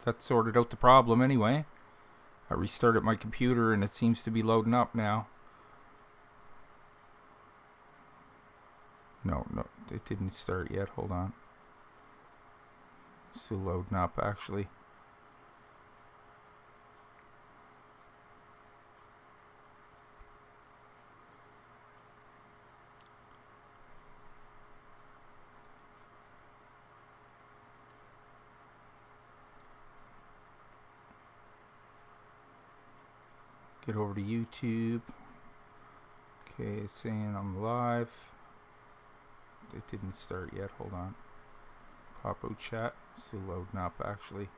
that sorted out the problem anyway. I restarted my computer and it seems to be loading up now. No, it didn't start yet. Hold on. Still loading up, actually. Get over to YouTube. Okay, it's saying I'm live. It didn't start yet. Hold on. Popo chat. Still loading up, actually.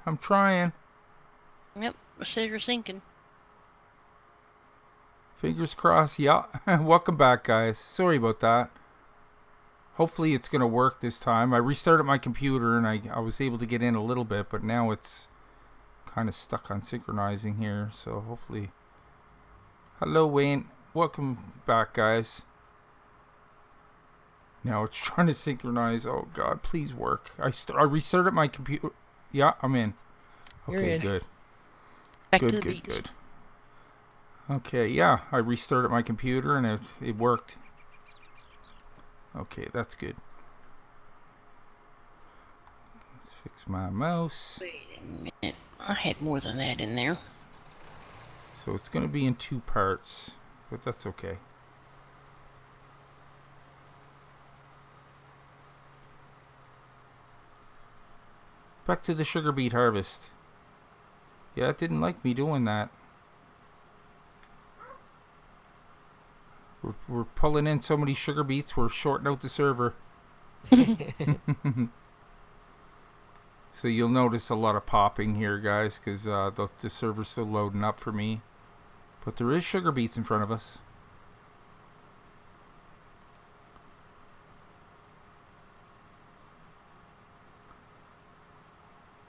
I'm trying. Yep, it says you're sinking. Fingers crossed, yeah. Welcome back, guys. Sorry about that. Hopefully it's going to work this time. I restarted my computer and I was able to get in a little bit, but now it's kind of stuck on synchronizing here, so hopefully... Hello, Wayne. Welcome back, guys. Now it's trying to synchronize. Oh, God, please work. I restarted my computer. Yeah, I'm in. Okay, good. Back to the beach. Good. Okay, yeah, I restarted my computer and it worked. Okay, that's good. Let's fix my mouse. Wait a minute. I had more than that in there. So it's going to be in 2 parts, but that's okay. Back to the sugar beet harvest. Yeah, it didn't like me doing that. We're pulling in so many sugar beets, we're shorting out the server. So you'll notice a lot of popping here, guys, because the server's still loading up for me. But there is sugar beets in front of us.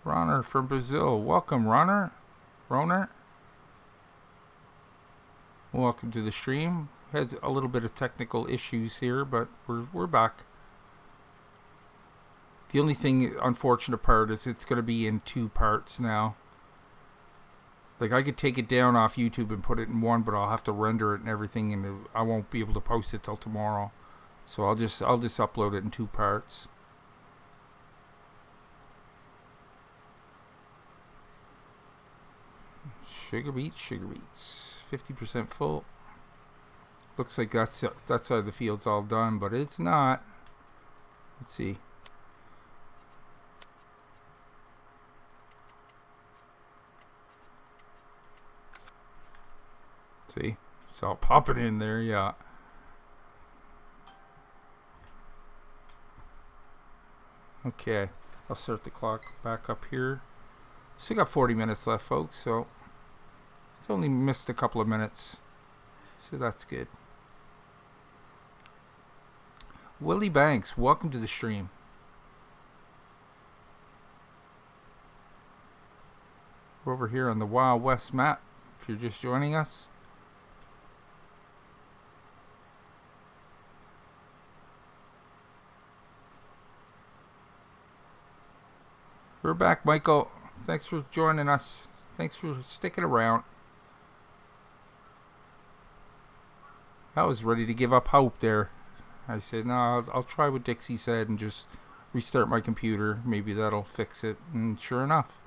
Ronner from Brazil. Welcome, Ronner. Welcome to the stream. Has a little bit of technical issues here, but we're back. The only thing, unfortunate part is it's going to be in 2 parts now. Like, I could take it down off YouTube and put it in one, but I'll have to render it and everything, and I won't be able to post it till tomorrow. So I'll just upload it in 2 parts. Sugar beets. 50% full. Looks like that side of the field's all done, but it's not. Let's see. See? It's all popping in there, yeah. Okay. I'll start the clock back up here. Still got 40 minutes left, folks, so it's only missed a couple of minutes. So that's good. Willie Banks, welcome to the stream. We're over here on the Wild West map, if you're just joining us. We're back, Michael. Thanks for joining us. Thanks for sticking around. I was ready to give up hope there. I said, no, I'll try what Dixie said and just restart my computer. Maybe that'll fix it. And sure enough.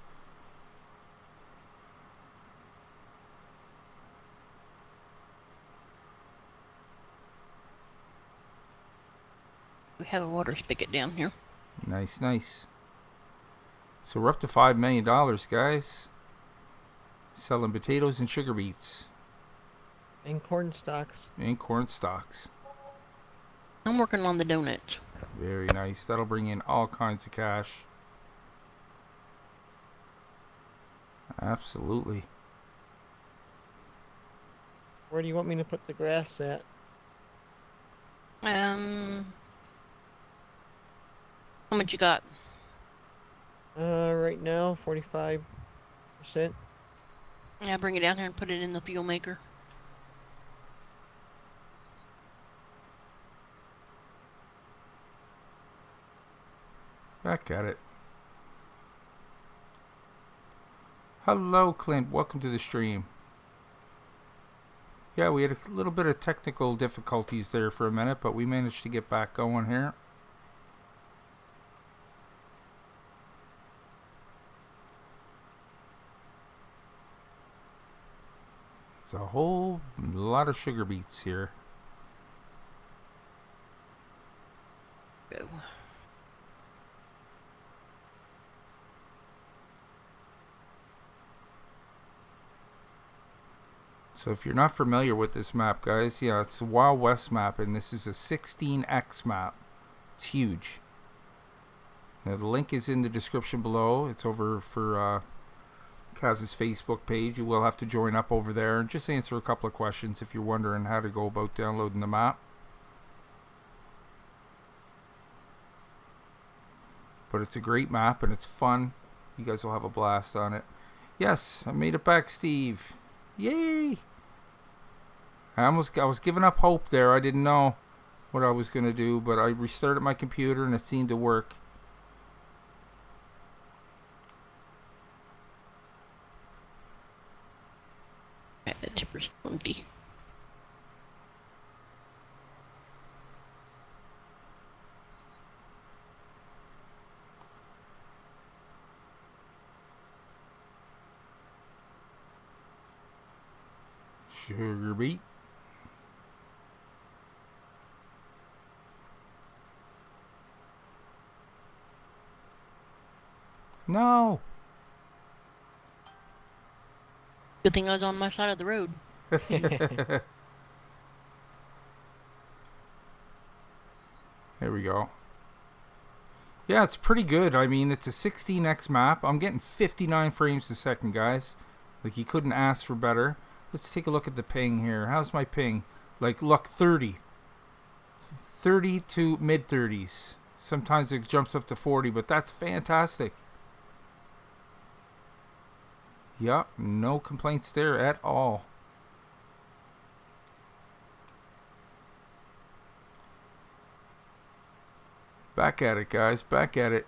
We have a water spigot down here. Nice. So we're up to $5 million, guys. Selling potatoes and sugar beets. And corn stalks. I'm working on the donuts. Very nice. That'll bring in all kinds of cash. Absolutely. Where do you want me to put the grass at? How much you got? Right now, 45%. Yeah, bring it down here and put it in the fuel maker. Back at it. Hello, Clint. Welcome to the stream. Yeah, we had a little bit of technical difficulties there for a minute, but we managed to get back going here. There's a whole lot of sugar beets here. Go. So if you're not familiar with this map, guys, yeah, it's a Wild West map, and this is a 16x map. It's huge. Now, the link is in the description below. It's over for Kaz's Facebook page. You will have to join up over there and just answer a couple of questions if you're wondering how to go about downloading the map. But it's a great map, and it's fun. You guys will have a blast on it. Yes, I made it back, Steve. Yay! I was giving up hope there. I didn't know what I was going to do, but I restarted my computer and it seemed to work. The tipper's empty. Sugar beet. No. Good thing I was on my side of the road. There we go. Yeah, it's pretty good. I mean, it's a 16x map. I'm getting 59 frames a second, guys. Like, you couldn't ask for better. Let's take a look at the ping here. How's my ping? Like, look, 30. 30 to mid-30s. Sometimes it jumps up to 40, but that's fantastic. Yeah, no complaints there at all. Back at it, guys. Back at it.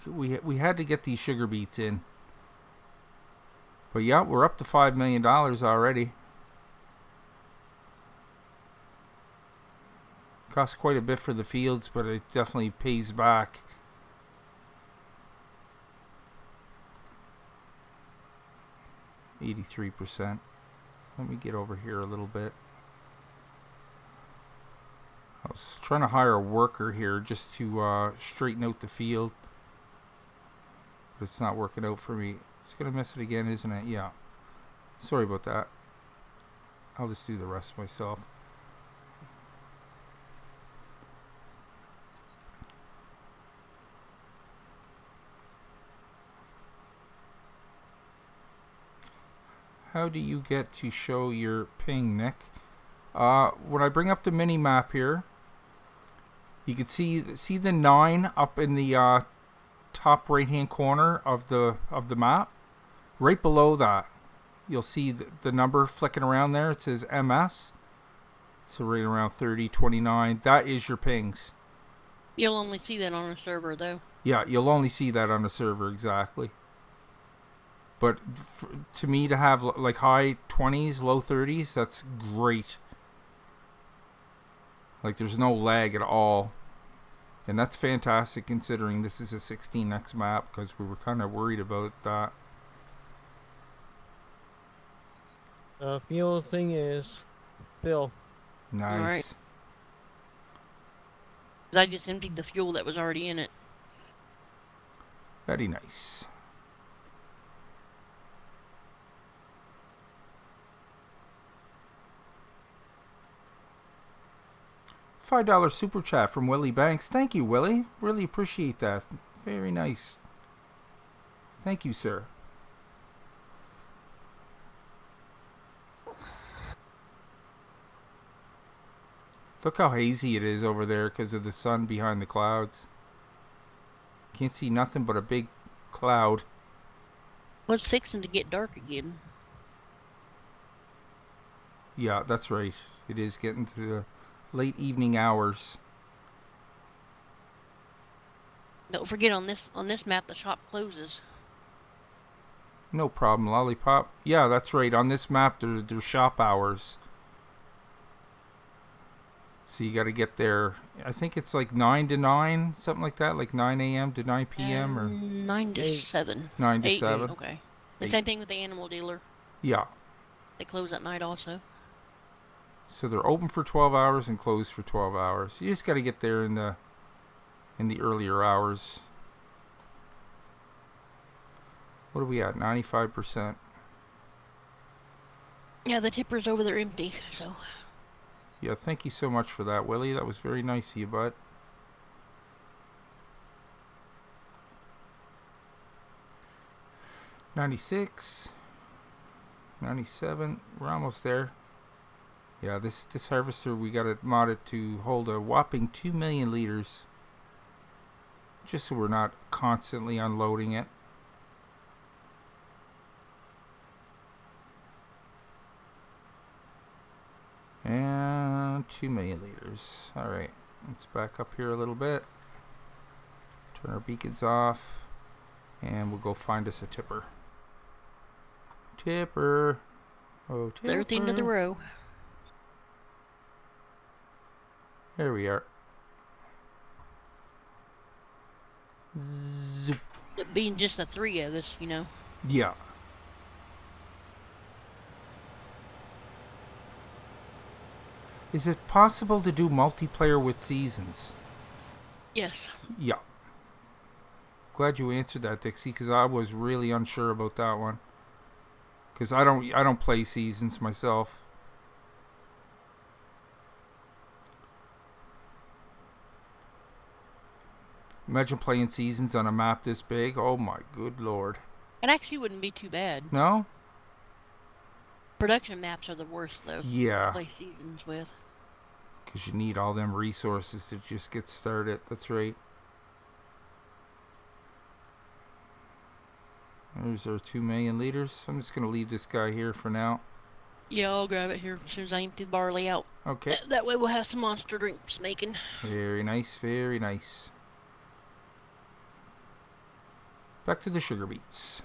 We had to get these sugar beets in. But yeah, we're up to $5 million already. Costs quite a bit for the fields, but it definitely pays back. %. Let me get over here a little bit. I was trying to hire a worker here just to straighten out the field. But it's not working out for me. It's going to miss it again, isn't it? Yeah. Sorry about that. I'll just do the rest myself. How do you get to show your ping, Nick? When I bring up the mini map here, you can see the 9 up in the top right hand corner of the map. Right below that, you'll see the number flicking around there. It says MS. So right around 30, 29. That is your pings. You'll only see that on a server, though. Yeah, you'll only see that on the server, exactly. But to me, to have like high 20s, low 30s, that's great. Like, there's no lag at all. And that's fantastic considering this is a 16x map, because we were kind of worried about that. Fuel thing is fill. Nice. All right. I just emptied the fuel that was already in it. Very nice. $5 super chat from Willie Banks. Thank you, Willie. Really appreciate that. Very nice. Thank you, sir. Look how hazy it is over there because of the sun behind the clouds. Can't see nothing but a big cloud. Well, it's fixing to get dark again. Yeah, that's right. It is getting to the late evening hours. Don't forget on this map the shop closes. No problem, Lollipop. Yeah, that's right. On this map, there's shop hours. So you got to get there. I think it's like 9 to 9, something like that. Like 9 a.m. to 9 p.m. or 9 to 8. 7. 9 to 8. 7. Okay. The 8. same thing with the animal dealer. Yeah. They close at night also. So they're open for 12 hours and closed for 12 hours. You just got to get there in the earlier hours. What are we at? 95%. Yeah, the tipper's over there empty, so. Yeah, thank you so much for that, Willie. That was very nice of you, bud. $96, $97. We're almost there. Yeah, this harvester, we got it modded to hold a whopping 2 million liters. Just so we're not constantly unloading it. And 2 million liters. Alright, let's back up here a little bit. Turn our beacons off. And we'll go find us a tipper. Tipper. Oh, tipper. They're at the end of the row. There we are. Zoop. It being just the 3 of us, you know. Yeah. Is it possible to do multiplayer with seasons? Yes. Yeah. Glad you answered that, Dixie, because I was really unsure about that one. Because I don't play seasons myself. Imagine playing seasons on a map this big. Oh my good lord. It actually wouldn't be too bad. No? Production maps are the worst, though. Yeah. To play seasons with. Because you need all them resources to just get started. That's right. There's our 2 million liters. I'm just going to leave this guy here for now. Yeah, I'll grab it here as soon as I empty the barley out. Okay. That way we'll have some monster drinks making. Very nice, very nice. Back to the sugar beets.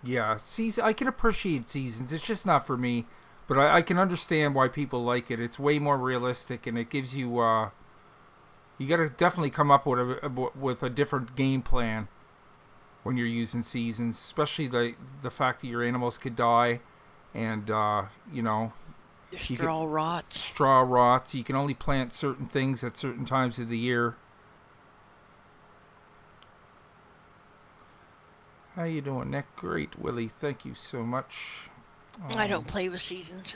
Yeah, I can appreciate seasons. It's just not for me. But I can understand why people like it. It's way more realistic, and it gives you... you got to definitely come up with a different game plan when you're using seasons. Especially the fact that your animals could die. And, you know... Straw rots. Straw rots. You can only plant certain things at certain times of the year. How you doing, Nick? Great, Willie. Thank you so much. I don't play with seasons.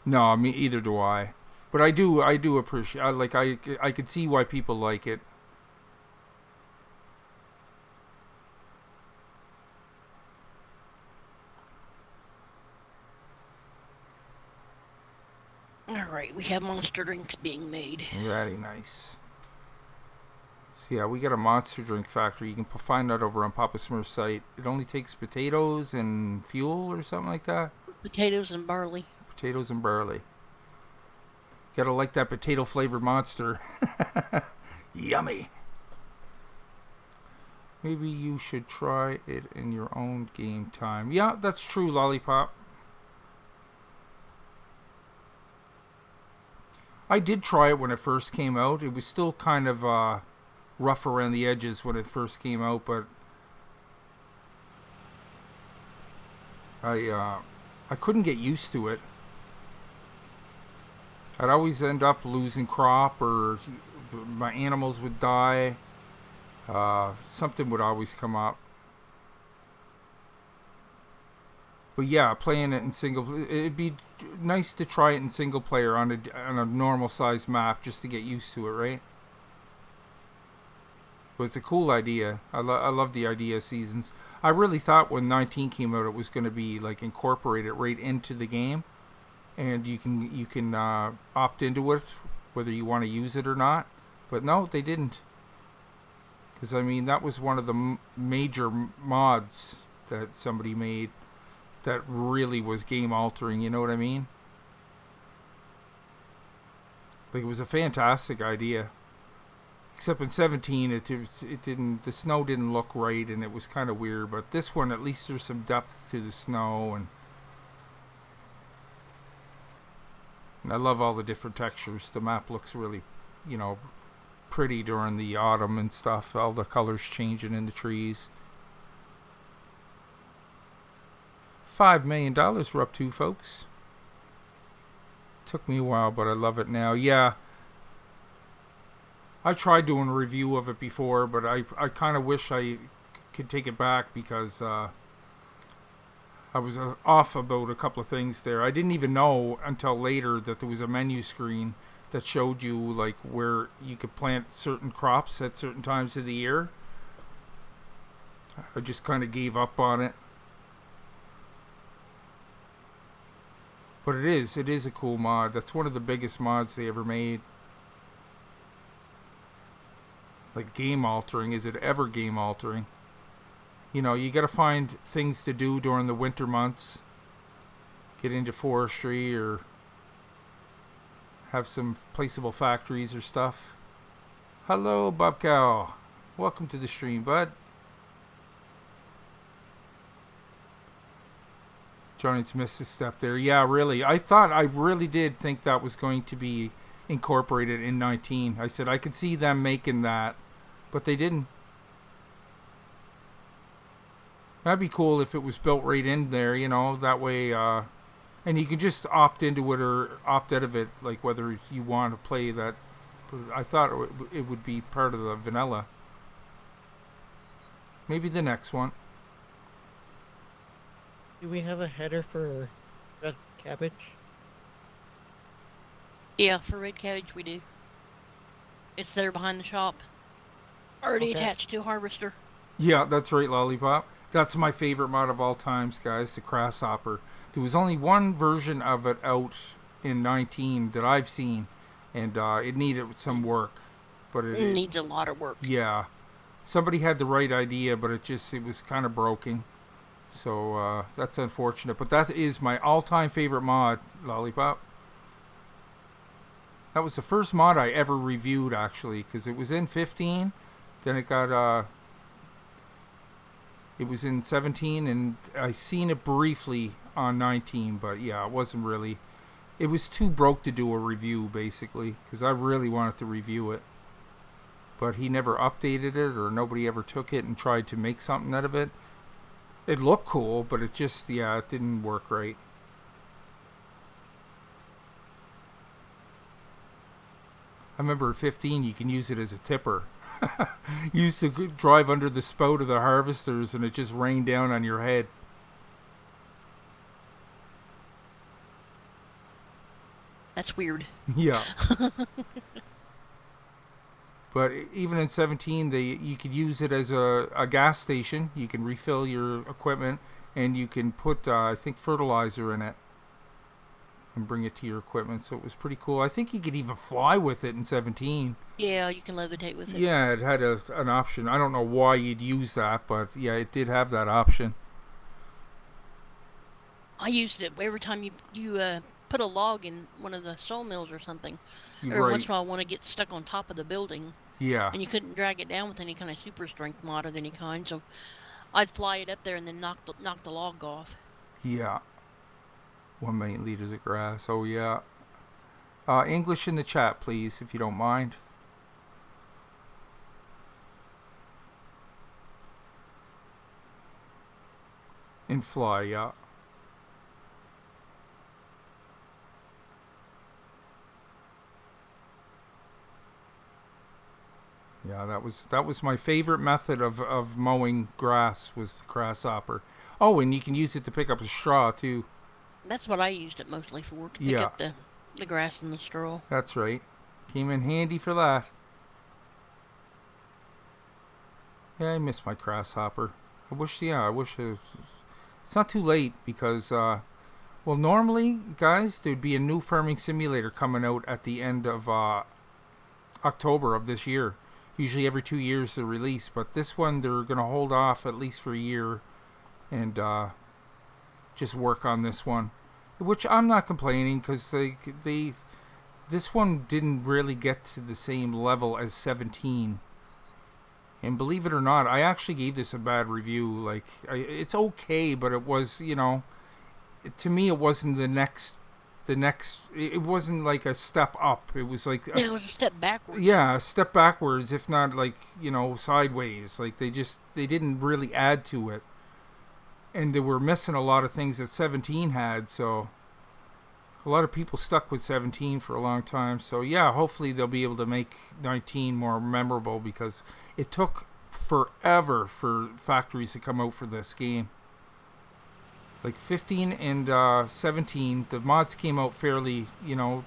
No, I mean either do I. But I do appreciate. I could see why people like it. Alright, we have monster drinks being made. Very nice. So yeah, we got a monster drink factory. You can find that over on Papa Smurf's site. It only takes potatoes and fuel or something like that. Potatoes and barley. Potatoes and barley. Gotta like that potato flavored monster. Yummy. Maybe you should try it in your own game time. Yeah, that's true, Lollipop. I did try it when it first came out. It was still kind of rough around the edges when it first came out, but I couldn't get used to it. I'd always end up losing crop, or my animals would die. Something would always come up. But yeah, playing it in it'd be nice to try it in single player on a normal size map just to get used to it, right? But it's a cool idea. I love the idea of seasons. I really thought when 19 came out, it was going to be like incorporated right into the game, and you can opt into it whether you want to use it or not. But no, they didn't. Because I mean, that was one of the major mods that somebody made that really was game altering. You know what I mean? Like, it was a fantastic idea. Except in 17, it didn't. The snow didn't look right, and it was kind of weird. But this one, at least there's some depth to the snow, and I love all the different textures. The map looks really, pretty during the autumn and stuff. All the colors changing in the trees. $5 million we're up to, folks. Took me a while, but I love it now. Yeah. I tried doing a review of it before, but I kind of wish I could take it back because I was off about a couple of things there. I didn't even know until later that there was a menu screen that showed you like where you could plant certain crops at certain times of the year. I just kind of gave up on it. But it is a cool mod. That's one of the biggest mods they ever made. Like, game altering. Is it ever game altering? You gotta find things to do during the winter months. Get into forestry or have some placeable factories or stuff. Hello, Bob Cow. Welcome to the stream, bud. Johnny's missed a step there. Yeah, really. I really did think that was going to be incorporated in 19. I said I could see them making that, but they didn't. That'd be cool if it was built right in there, that way, and you can just opt into it or opt out of it, like whether you want to play that. I thought it would be part of the vanilla. Maybe the next one. Do we have a header for red cabbage? Yeah, for red cabbage we do. It's there behind the shop. Already attached to a harvester. Yeah, that's right, Lollipop. That's my favorite mod of all times, guys, the Grasshopper. There was only one version of it out in 19 that I've seen, and it needed some work. But it needs a lot of work. Yeah. Somebody had the right idea, but it was kind of broken. So that's unfortunate. But that is my all-time favorite mod, Lollipop. That was the first mod I ever reviewed, actually, because it was in 15. Then it got... It was in 17, and I seen it briefly on 19, but yeah, it wasn't really... It was too broke to do a review, basically, because I really wanted to review it. But he never updated it, or nobody ever took it and tried to make something out of it. It looked cool, but it just, it didn't work right. I remember at 15, you can use it as a tipper. You used to drive under the spout of the harvesters and it just rained down on your head. That's weird. Yeah. But even in 17, you could use it as a gas station. You can refill your equipment, and you can put, I think, fertilizer in it and bring it to your equipment. So it was pretty cool. I think you could even fly with it in 17. Yeah, you can levitate with it. Yeah, it had an option. I don't know why you'd use that, but yeah, it did have that option. I used it every time you put a log in one of the sawmills or something. Or Right. once in a while I want to get stuck on top of the building. Yeah. And you couldn't drag it down with any kind of super strength mod of any kind, so I'd fly it up there and then knock the log off. Yeah. 1 million liters of grass. Oh, yeah. English in the chat, please, if you don't mind. In fly, yeah. Yeah, that was my favorite method of mowing grass, was the grasshopper. Oh, and you can use it to pick up a straw too. That's what I used it mostly for, to pick up the grass and the straw. That's right. Came in handy for that. Yeah, I miss my grasshopper. I wish it's not too late because, well, normally, guys, there'd be a new farming simulator coming out at the end of October of this year. Usually every 2 years they release, but this one they're going to hold off at least for a year and just work on this one, which I'm not complaining because this one didn't really get to the same level as 17. And believe it or not, I actually gave this a bad review. Like, it's okay, but it was, to me, it wasn't the next. It wasn't like a step up. It was like it was a step backwards. Yeah, a step backwards, if not like sideways. Like they didn't really add to it, and they were missing a lot of things that 17 had. So a lot of people stuck with 17 for a long time. So yeah, hopefully they'll be able to make 19 more memorable because it took forever for factories to come out for this game. Like 15 and 17, the mods came out fairly,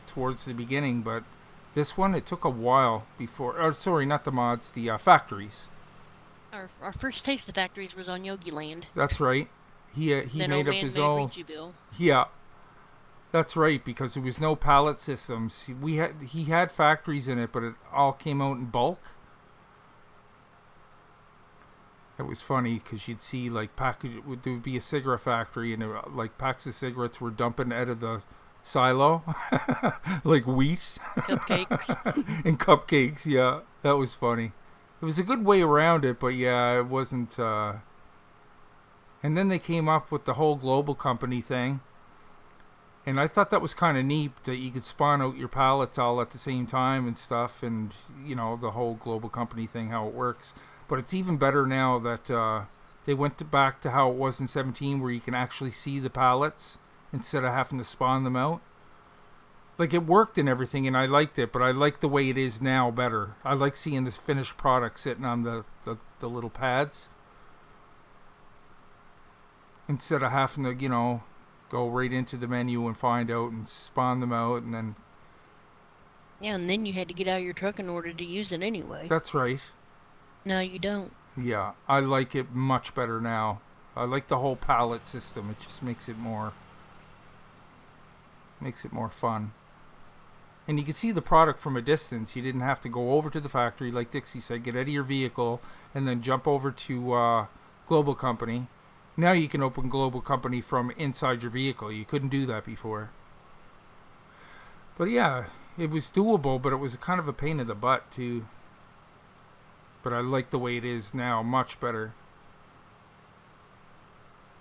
towards the beginning, but this one, it took a while before. Oh, sorry, not the mods, the factories. Our first taste of factories was on Yogi Land. That's right. He made up his own. Yeah, that's right, because there was no pallet systems. He had factories in it, but it all came out in bulk. It was funny because you'd see like there would be a cigarette factory and like packs of cigarettes were dumping out of the silo, like wheat. Cupcakes. And cupcakes, yeah, that was funny. It was a good way around it, but yeah, it wasn't. And then they came up with the whole global company thing, and I thought that was kind of neat that you could spawn out your pallets all at the same time and stuff, and the whole global company thing, how it works. But it's even better now that they went back to how it was in 17, where you can actually see the pallets instead of having to spawn them out. Like, it worked and everything, and I liked it, but I like the way it is now better. I like seeing this finished product sitting on the little pads instead of having to, go right into the menu and find out and spawn them out and then... Yeah, and then you had to get out of your truck in order to use it anyway. That's right. No, you don't. Yeah, I like it much better now. I like the whole pallet system. It just makes it more fun. And you can see the product from a distance. You didn't have to go over to the factory, like Dixie said, get out of your vehicle, and then jump over to Global Company. Now you can open Global Company from inside your vehicle. You couldn't do that before. But yeah, it was doable, but it was kind of a pain in the butt too. But I like the way it is now, much better.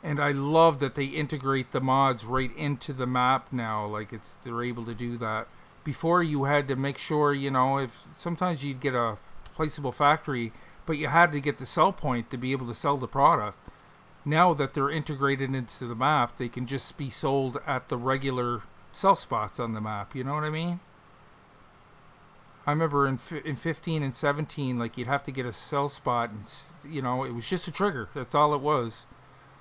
And I love that they integrate the mods right into the map now. Like, they're able to do that. Before, you had to make sure, if sometimes you'd get a placeable factory, but you had to get the sell point to be able to sell the product. Now that they're integrated into the map, they can just be sold at the regular sell spots on the map. You know what I mean? I remember in 15 and 17, like, you'd have to get a sell spot, and it was just a trigger. That's all it was.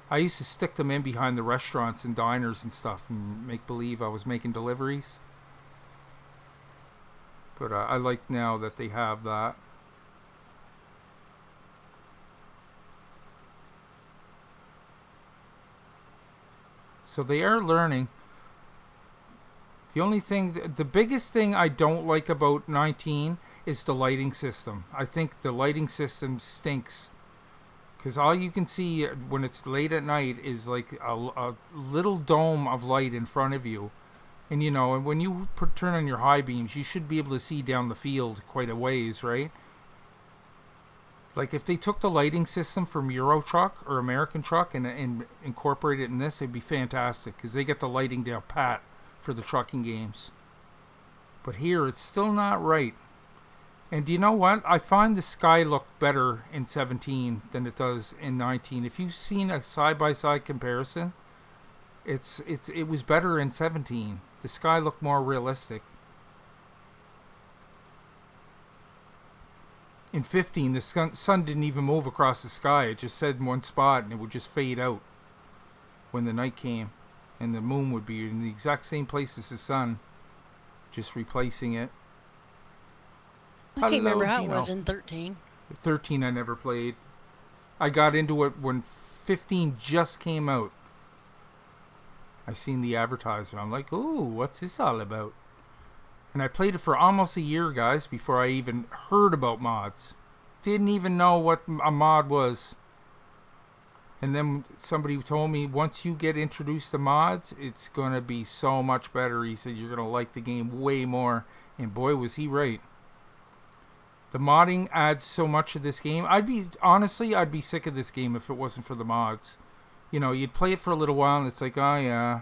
I used to stick them in behind the restaurants and diners and stuff and make believe I was making deliveries. But I like now that they have that. So they are learning. The biggest thing I don't like about 19 is the lighting system. I think the lighting system stinks. Because all you can see when it's late at night is like a little dome of light in front of you. And and when you turn on your high beams, you should be able to see down the field quite a ways, right? Like, if they took the lighting system from Euro Truck or American Truck and incorporated it in this, it'd be fantastic. Because they get the lighting down pat for the trucking games. But here, it's still not right. And do you know what? I find the sky look better in 17 than it does in 19. If you've seen a side-by-side comparison, it was better in 17. The sky looked more realistic. In 15, the sun didn't even move across the sky. It just set in one spot, and it would just fade out when the night came. And the moon would be in the exact same place as the sun, just replacing it. I can't remember how it was in 13. 13 I never played. I got into it when 15 just came out. I seen the advertisement. I'm like, ooh, what's this all about? And I played it for almost a year, guys, before I even heard about mods. Didn't even know what a mod was. And then somebody told me, once you get introduced to mods, it's going to be so much better. He said, you're going to like the game way more. And boy, was he right. The modding adds so much to this game. I'd be sick of this game if it wasn't for the mods. You know, you'd play it for a little while and it's like, oh yeah.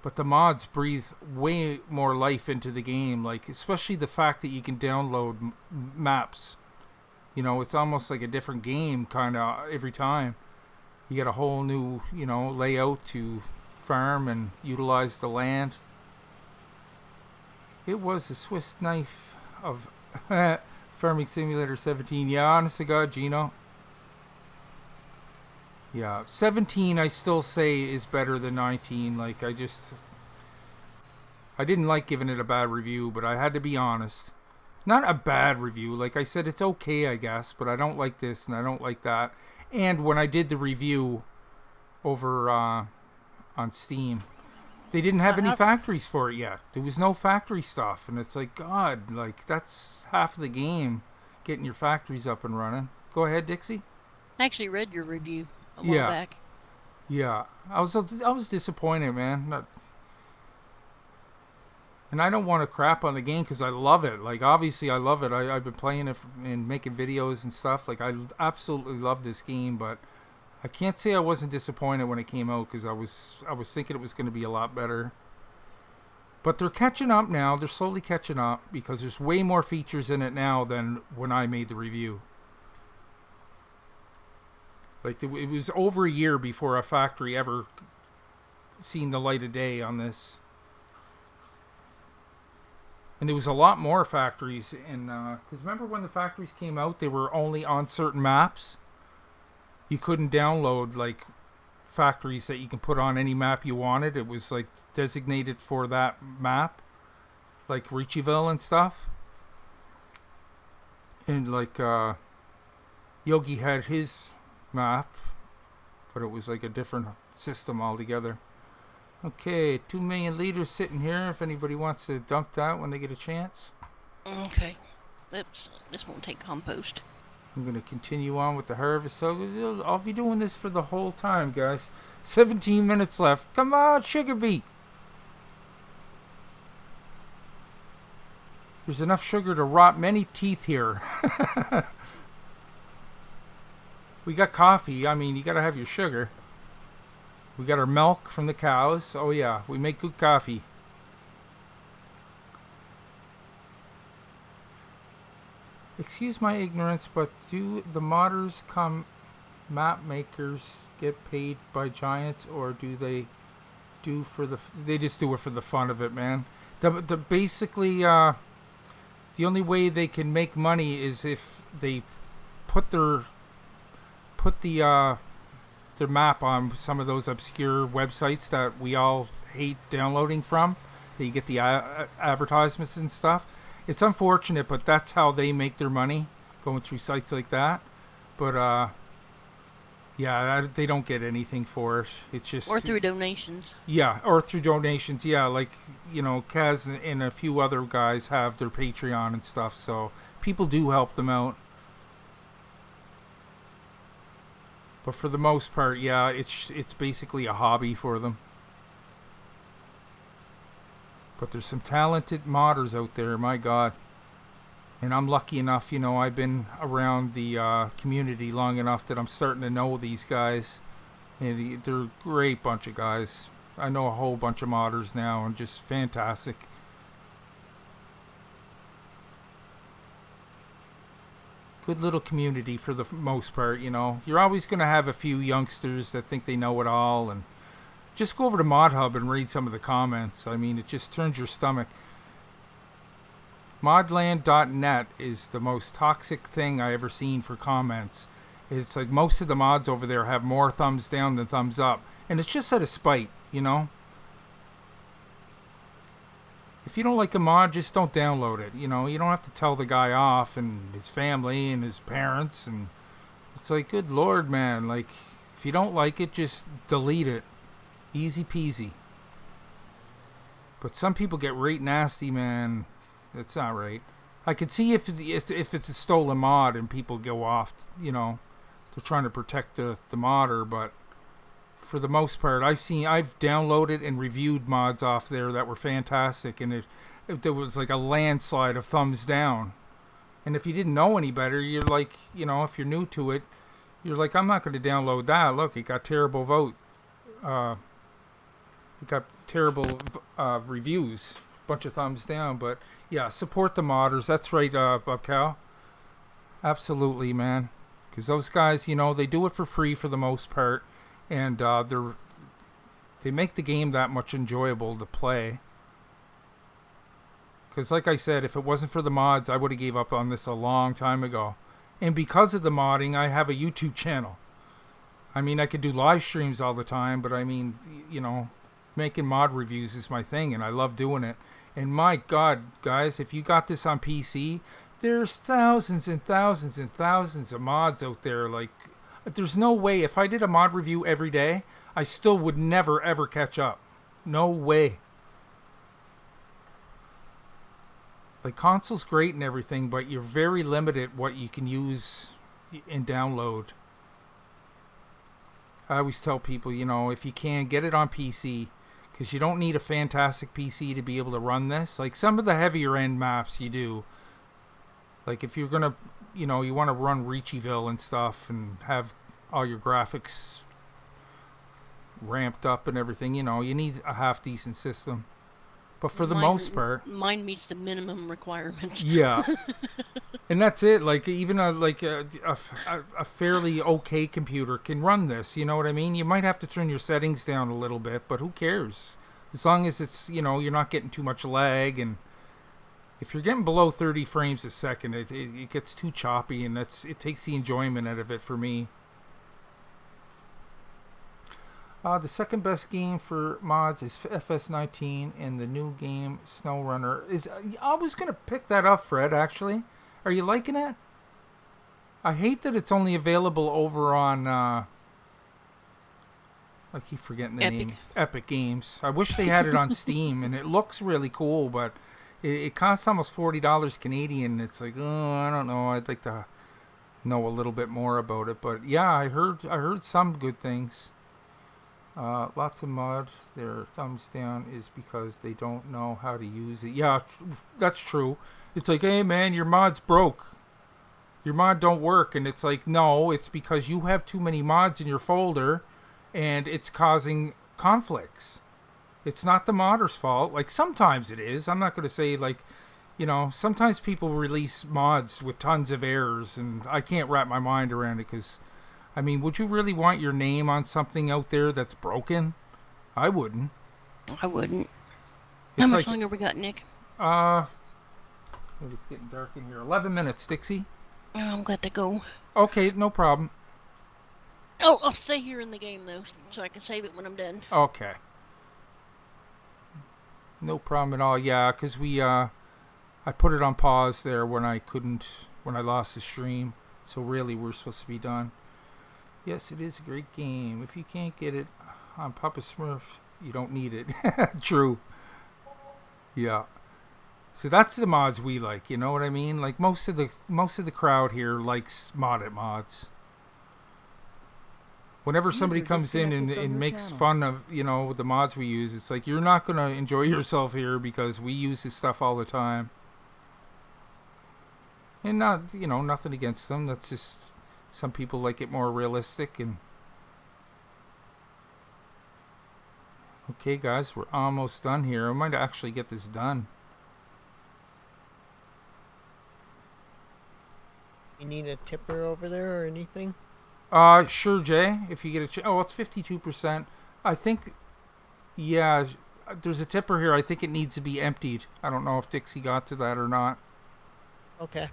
But the mods breathe way more life into the game. Like, especially the fact that you can download maps. You know, it's almost like a different game kind of every time. You get a whole new, you know, layout to farm and utilize the land. It was a Swiss knife of Farming Simulator 17. Yeah, honest to God, Gino. Yeah, 17 I still say is better than 19. Like, I didn't like giving it a bad review, but I had to be honest. Not a bad review. Like I said, it's okay, I guess, but I don't like this and I don't like that. And when I did the review over on Steam, they didn't have any factories for it yet. There was no factory stuff, and it's like, God, like, that's half of the game, getting your factories up and running. Go ahead, Dixie. I actually read your review a while back. Yeah, I was disappointed, man. And I don't want to crap on the game because I love it. Like, obviously I love it. I've been playing it and making videos and stuff. Like, I absolutely love this game, but I can't say I wasn't disappointed when it came out because I was thinking it was going to be a lot better. But they're catching up now. They're slowly catching up because there's way more features in it now than when I made the review. Like, it was over a year before a factory ever seen the light of day on this. And there was a lot more factories in, because remember when the factories came out, they were only on certain maps. You couldn't download, like, factories that you can put on any map you wanted. It was, like, designated for that map, like Richiville and stuff. And, like, Yogi had his map, but it was, like, a different system altogether. Okay, 2 million liters sitting here if anybody wants to dump that when they get a chance. Okay. This won't take compost. I'm going to continue on with the harvest. So I'll be doing this for the whole time, guys. 17 minutes left. Come on, sugar beet. There's enough sugar to rot many teeth here. We got coffee. I mean, you got to have your sugar. We got our milk from the cows. Oh yeah, we make good coffee. Excuse my ignorance, but do the modders map makers get paid by Giants, or do they do for the? They just do it for the fun of it, man. The basically the only way they can make money is if they put their map on some of those obscure websites that we all hate downloading from. That you get the advertisements and stuff. It's unfortunate, but that's how they make their money, going through sites like that. But yeah, they don't get anything for it. It's just or through donations. Yeah, or through donations. Yeah, like, you know, Kaz and a few other guys have their Patreon and stuff, so people do help them out. But for the most part, yeah, it's basically a hobby for them. But there's some talented modders out there, my God. And I'm lucky enough, you know, I've been around the community long enough that I'm starting to know these guys. And they're a great bunch of guys. I know a whole bunch of modders now, and just fantastic. Good little community for the most part, you know. You're always going to have a few youngsters that think they know it all, and just go over to Mod Hub and read some of the comments. I mean, it just turns your stomach. Modland.net is the most toxic thing I ever seen for comments. It's like most of the mods over there have more thumbs down than thumbs up, and it's just out of spite, you know. If you don't like a mod, just don't download it. You know, you don't have to tell the guy off and his family and his parents, and It's like, good lord, man. Like, if you don't like it, just delete it. Easy peasy. But some people get right nasty, man. That's not right. I could see if it's a stolen mod and people go off, you know, they're trying to protect the modder, but for the most part, I've downloaded and reviewed mods off there that were fantastic, and there was like a landslide of thumbs down. And if you didn't know any better, you're like, you know, if you're new to it, you're like, I'm not going to download that. Look, it got terrible it got terrible reviews, bunch of thumbs down. But yeah, support the modders. That's right, Bob Cow. Absolutely, man. Because those guys, you know, they do it for free for the most part, and they make the game that much enjoyable to play. Because like I said, if it wasn't for the mods, I would have gave up on this a long time ago. And because of the modding, I have a YouTube channel. I mean, I could do live streams all the time, but I mean, you know, making mod reviews is my thing, and I love doing it. And my God, guys, if you got this on PC, there's thousands and thousands and thousands of mods out there. Like, there's no way, if I did a mod review every day, I still would never, ever catch up. No way. Like, console's great and everything, but you're very limited what you can use and download. I always tell people, you know, if you can, get it on PC, because you don't need a fantastic PC to be able to run this. Like, some of the heavier end maps you do. Like, if you're going to, you know, you want to run Reachiville and stuff and have all your graphics ramped up and everything, you know, you need a half-decent system. But for the most part, mine meets the minimum requirements. Yeah, and that's it. Like, even a fairly okay computer can run this. You know what I mean? You might have to turn your settings down a little bit, but who cares? As long as it's, you know, you're not getting too much lag, and if you're getting below 30 frames a second, it gets too choppy, and it takes the enjoyment out of it for me. The second best game for mods is FS19, and the new game SnowRunner is. I was gonna pick that up, Fred. Actually, are you liking it? I hate that it's only available over on. I keep forgetting the name. Epic Games. I wish they had it on Steam, and it looks really cool, but it costs almost $40 Canadian. It's like, oh, I don't know. I'd like to know a little bit more about it, but yeah, I heard some good things. Lots of mod. Their thumbs down is because they don't know how to use it. Yeah, that's true. It's like, hey man, your mod's broke. Your mod don't work. And it's like, no, it's because you have too many mods in your folder and it's causing conflicts. It's not the modder's fault. Like, sometimes it is. I'm not going to say, like, you know, sometimes people release mods with tons of errors and I can't wrap my mind around it because, I mean, would you really want your name on something out there that's broken? I wouldn't. I wouldn't. It's How much like, longer we got, Nick? Maybe it's getting dark in here. 11 minutes, Dixie. Oh, I'm glad to go. Okay, no problem. Oh, I'll stay here in the game, though, so I can save it when I'm done. Okay. No problem at all. Yeah, because I put it on pause there when I lost the stream. So really, we're supposed to be done. Yes, it is a great game. If you can't get it on Papa Smurf, you don't need it. True. Yeah. So that's the mods we like. You know what I mean? Like, most of the crowd here likes modded mods. Whenever somebody comes in and makes fun of, you know, the mods we use, it's like, you're not gonna enjoy yourself here because we use this stuff all the time. And not, you know, nothing against them. That's just, some people like it more realistic. And okay, guys, we're almost done here. I might actually get this done. You need a tipper over there or anything? Sure, Jay. If you get a oh, it's 52%. I think, yeah, there's a tipper here. I think it needs to be emptied. I don't know if Dixie got to that or not. Okay.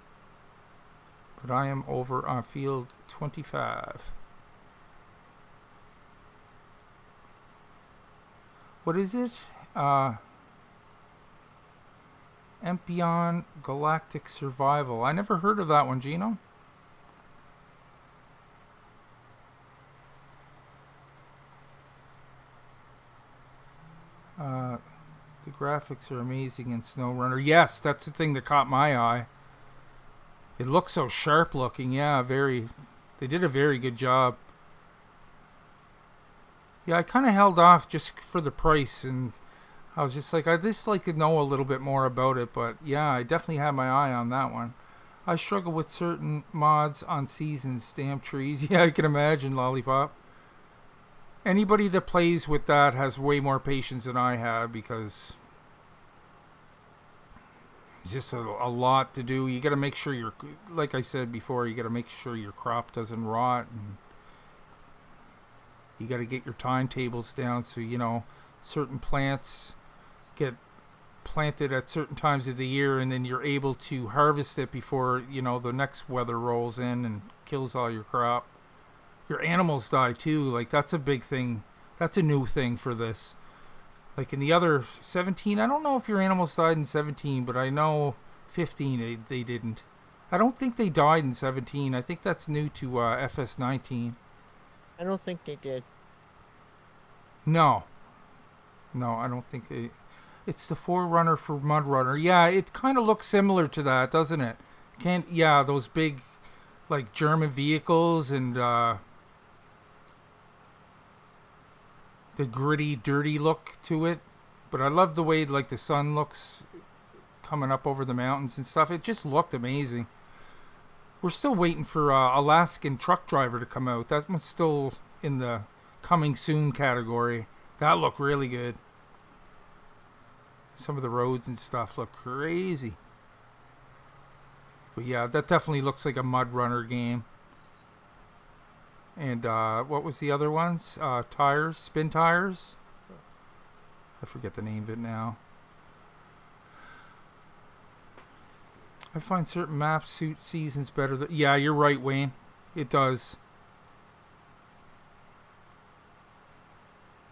But I am over on field 25. What is it? Empion Galactic Survival. I never heard of that one, Gino. The graphics are amazing in SnowRunner. Yes, that's the thing that caught my eye. It looks so sharp looking. Yeah, very. They did a very good job. Yeah, I kind of held off just for the price, and I was just like, I just like to know a little bit more about it. But yeah, I definitely had my eye on that one. I struggle with certain mods on seasons, damn trees. Yeah, I can imagine, Lollipop. Anybody that plays with that has way more patience than I have, because it's just a lot to do. You got to make sure like I said before, you got to make sure your crop doesn't rot, and you got to get your timetables down so certain plants get planted at certain times of the year, and then you're able to harvest it before the next weather rolls in and kills all your crop. Your animals die too. Like, that's a big thing. That's a new thing for this. Like in the other 17, I don't know if your animals died in 17, but I know 15 they didn't. I don't think they died in 17. I think that's new to FS19. I don't think they did. No, I don't think they. It's the forerunner for Mudrunner. Yeah, it kind of looks similar to that, doesn't it? Those big, like, German vehicles, and the gritty, dirty look to it. But I love the way, like, the sun looks coming up over the mountains and stuff. It just looked amazing. We're still waiting for Alaskan Truck Driver to come out. That one's still in the coming soon category. That looked really good. Some of the roads and stuff look crazy. But yeah, that definitely looks like a Mudrunner game. And what was the other ones? Tires, spin tires? I forget the name of it now. I find certain maps suit seasons better. Yeah, you're right, Wayne. It does.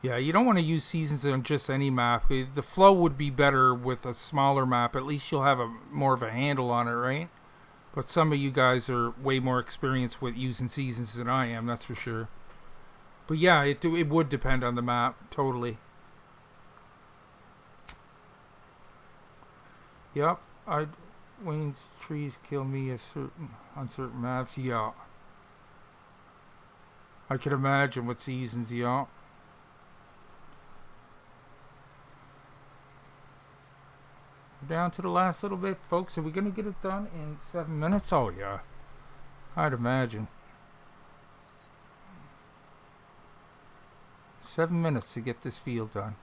Yeah, you don't want to use seasons on just any map. The flow would be better with a smaller map. At least you'll have more of a handle on it, right? But some of you guys are way more experienced with using seasons than I am, that's for sure. But yeah, it would depend on the map, totally. Yep, Wayne's trees kill me on certain maps. Yeah, I could imagine what seasons. Yeah. Down to the last little bit, folks. Are we gonna get it done in 7 minutes? Oh yeah, I'd imagine. 7 minutes to get this field done.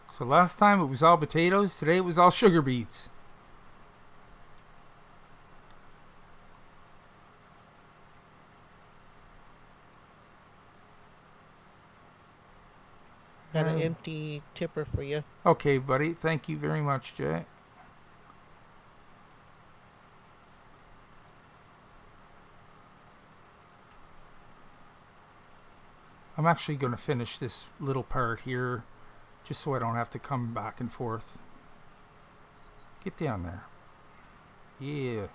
So last time it was all potatoes. Today it was all sugar beets. Got an empty tipper for you. Okay, buddy. Thank you very much, Jay. I'm actually going to finish this little part here, just so I don't have to come back and forth. Get down there. Yeah.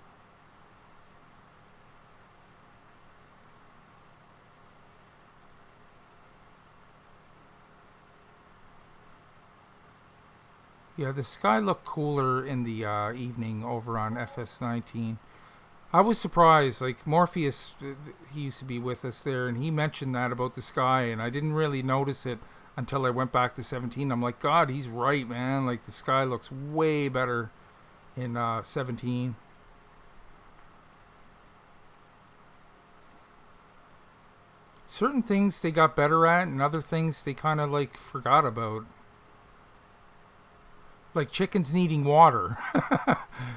Yeah, the sky looked cooler in the evening over on FS19. I was surprised. Like, Morpheus, he used to be with us there, and he mentioned that about the sky, and I didn't really notice it until I went back to 17. I'm like, God, he's right, man. Like, the sky looks way better in 17. Certain things they got better at, and other things they kind of, like, forgot about. Like chickens needing water.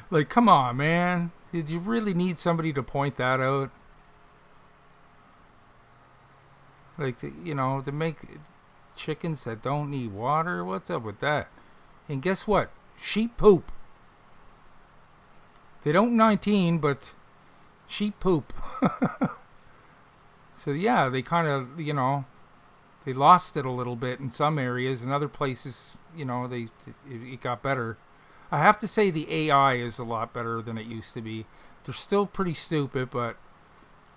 Like, come on, man. Did you really need somebody to point that out? Like, to make chickens that don't need water? What's up with that? And guess what? Sheep poop. They don't 19, but sheep poop. So, yeah, they kind of, they lost it a little bit in some areas. In other places, it got better. I have to say the AI is a lot better than it used to be. They're still pretty stupid, but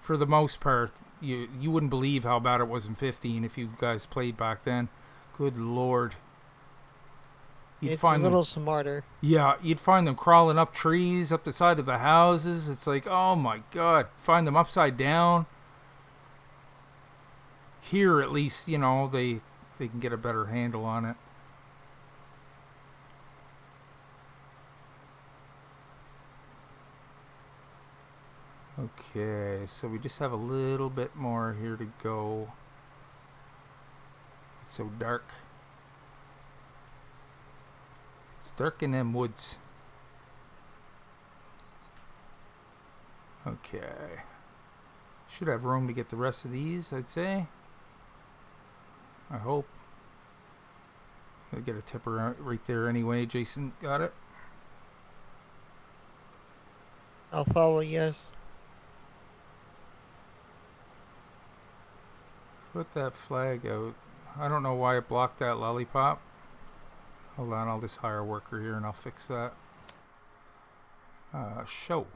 for the most part, you wouldn't believe how bad it was in 15 if you guys played back then. Good Lord. You'd It's a find them. little smarter. Yeah, you'd find them crawling up trees, up the side of the houses. It's like, oh my god, find them upside down. Here, at least, you know, they can get a better handle on it. Okay, so we just have a little bit more here to go. It's so dark. It's dark in them woods. Okay. Should have room to get the rest of these, I'd say. I hope. I'll get a tipper right there anyway. Jason, got it? I'll follow, yes. Put that flag out. I don't know why it blocked that lollipop. Hold on, I'll just hire a worker here and I'll fix that. Show.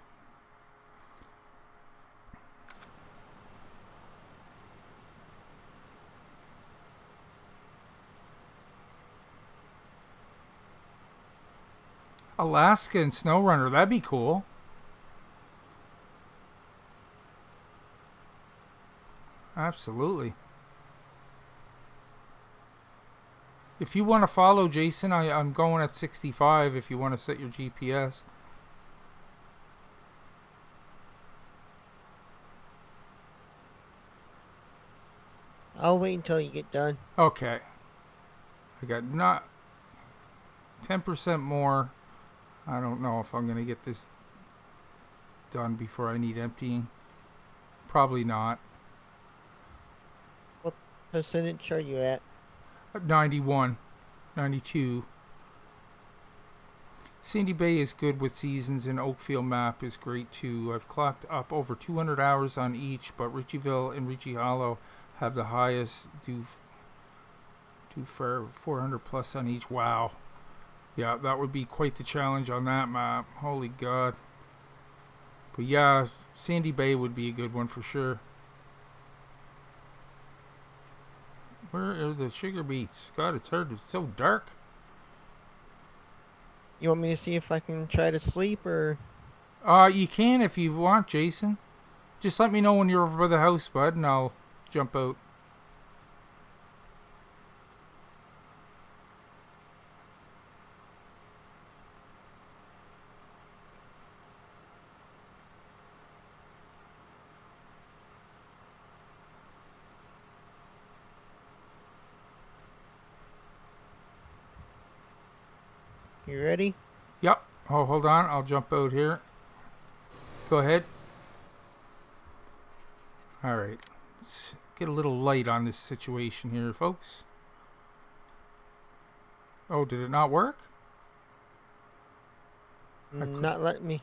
Alaska and SnowRunner, that'd be cool. Absolutely. If you want to follow Jason, I'm going at 65 if you want to set your GPS. I'll wait until you get done. Okay. I got not 10% more. I don't know if I'm going to get this done before I need emptying. Probably not. What percentage are you at? 91, 92. Sandy Bay is good with seasons, and Oakfield map is great too. I've clocked up over 200 hours on each, but Ritchieville and Ritchie Hollow have the highest, do for 400 plus on each. Wow. Yeah, that would be quite the challenge on that map. Holy God. But yeah, Sandy Bay would be a good one for sure. Where are the sugar beets? God, it's hard. It's so dark. You want me to see if I can try to sleep, or? You can if you want, Jason. Just let me know when you're over by the house, bud, and I'll jump out. You ready? Yep. Oh, hold on. I'll jump out here. Go ahead. All right. Let's get a little light on this situation here, folks. Oh, did it not work? Not letting me.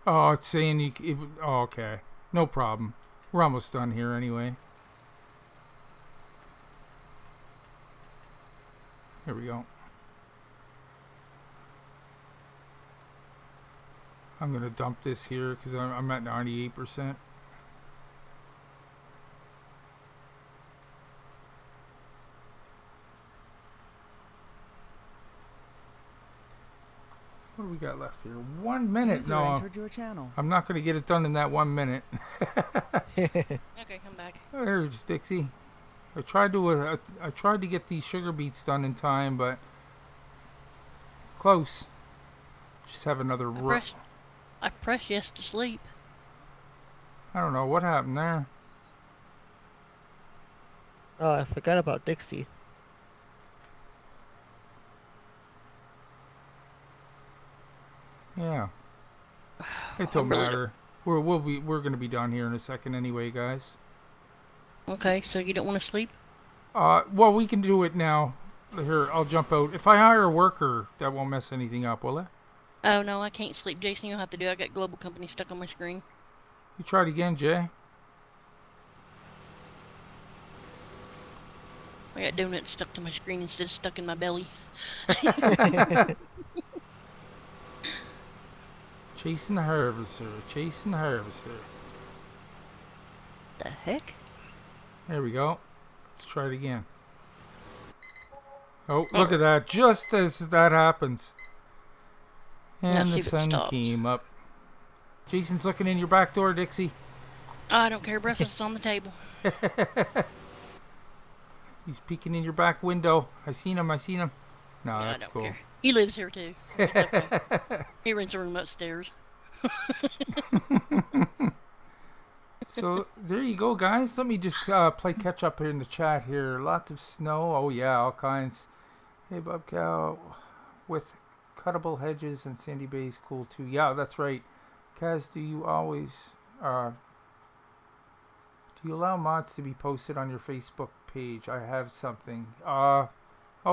Oh, it's saying oh, okay. No problem. We're almost done here anyway. Here we go. I'm going to dump this here because I'm at 98%. What do we got left here? 1 minute. User No, entered your channel. I'm not going to get it done in that 1 minute. Okay, come back. There's Dixie. I tried to get these sugar beets done in time, but close. Just have another. I pressed yes to sleep. I don't know what happened there. Oh, I forgot about Dixie. Yeah. It don't matter. We're gonna be done here in a second anyway, guys. Okay, so you don't want to sleep? Well, we can do it now. Here, I'll jump out. If I hire a worker, that won't mess anything up, will it? Oh no, I can't sleep. Jason, you'll have to do it. I got global company stuck on my screen. You try it again, Jay. I got donuts stuck to my screen instead of stuck in my belly. Chasing the harvester. Chasing the harvester. The heck? There we go. Let's try it again. Oh, look at that. Just as that happens. And Let's the see if it sun stopped. came up. Jason's looking in your back door, Dixie. I don't care. Breakfast is on the table. He's peeking in your back window. I seen him. No, I that's don't cool. care. He lives here too. It's okay. He rents a room upstairs. So there you go, guys. Let me just play catch up here in the chat here. Lots of snow. Oh yeah, all kinds. Hey, Bob Cow, with cuttable hedges and Sandy Bay is cool too. Yeah, that's right. Kaz, do you always do you allow mods to be posted on your Facebook page? I have something. Oh,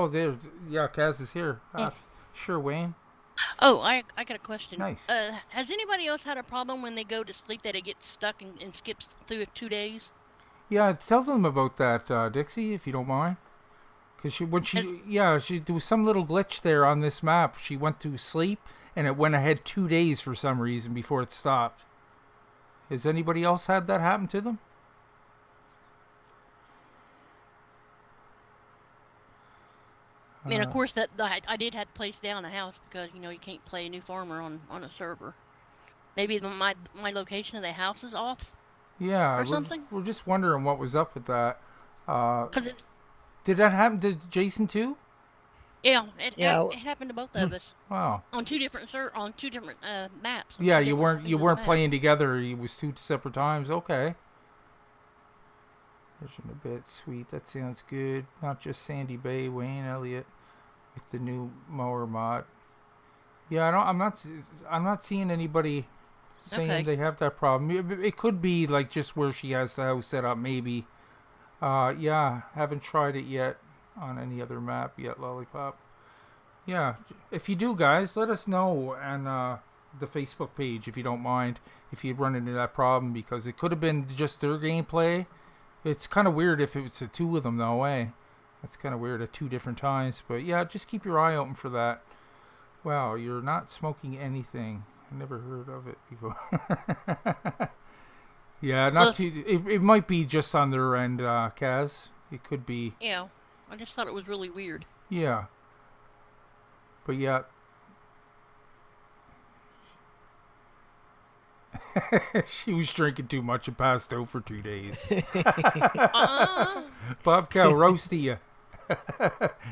there. Yeah, Kaz is here. Sure, Wayne. Oh, I got a question. Nice. Has anybody else had a problem when they go to sleep that it gets stuck and skips through 2 days? Yeah, tell them about that, Dixie, if you don't mind. Because there was some little glitch there on this map. She went to sleep, and it went ahead 2 days for some reason before it stopped. Has anybody else had that happen to them? I mean, of course, I did have to place down a house because, you can't play a new farmer on a server. Maybe my location of the house is off Yeah. or something? We're just wondering what was up with that. 'Cause Did that happen to Jason too? it happened to both of us Wow. on two different maps. Yeah, you different weren't things on the map. playing together. It was two separate times. Okay. Version a bit sweet. That sounds good. Not just Sandy Bay, Wayne Elliott with the new mower mod. Yeah, I'm not seeing anybody saying they have that problem. It could be like just where she has the house set up, maybe. Yeah, haven't tried it yet on any other map yet, Lollipop. Yeah, if you do, guys, let us know on the Facebook page if you don't mind, if you run into that problem, because it could have been just their gameplay. It's kind of weird if it was the two of them, though, eh? That's kind of weird at two different times. But yeah, just keep your eye open for that. Wow, you're not smoking anything. I never heard of it before. Yeah, it might be just on their end, Kaz. It could be. Yeah, I just thought it was really weird. Yeah. But yeah. She was drinking too much and passed out for 2 days. Bob Cow, roasty you.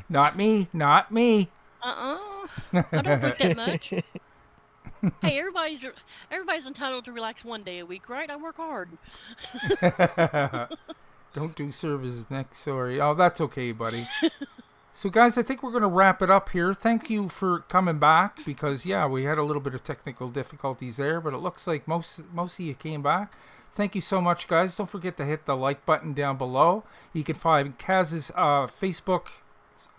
Not me. I don't drink that much. Hey, everybody's entitled to relax 1 day a week, right? I work hard. Don't do service next, sorry. Oh, that's okay, buddy. So, guys, I think we're going to wrap it up here. Thank you for coming back because, yeah, we had a little bit of technical difficulties there, but it looks like most of you came back. Thank you so much, guys. Don't forget to hit the like button down below. You can find Kaz's Facebook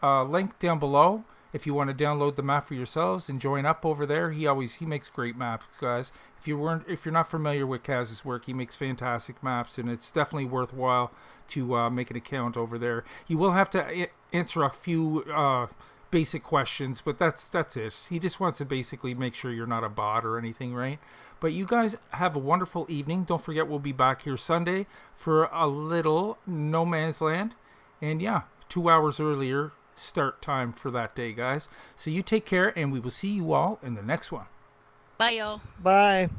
link down below if you want to download the map for yourselves and join up over there. He makes great maps, guys. If you're not familiar with Kaz's work, he makes fantastic maps, and it's definitely worthwhile to make an account over there. You will have to answer a few basic questions, but that's it. He just wants to basically make sure you're not a bot or anything, right? But you guys have a wonderful evening. Don't forget we'll be back here Sunday for a little No Man's Land. And yeah, 2 hours earlier start time for that day, guys. So you take care, and we will see you all in the next one. Bye, y'all. Bye.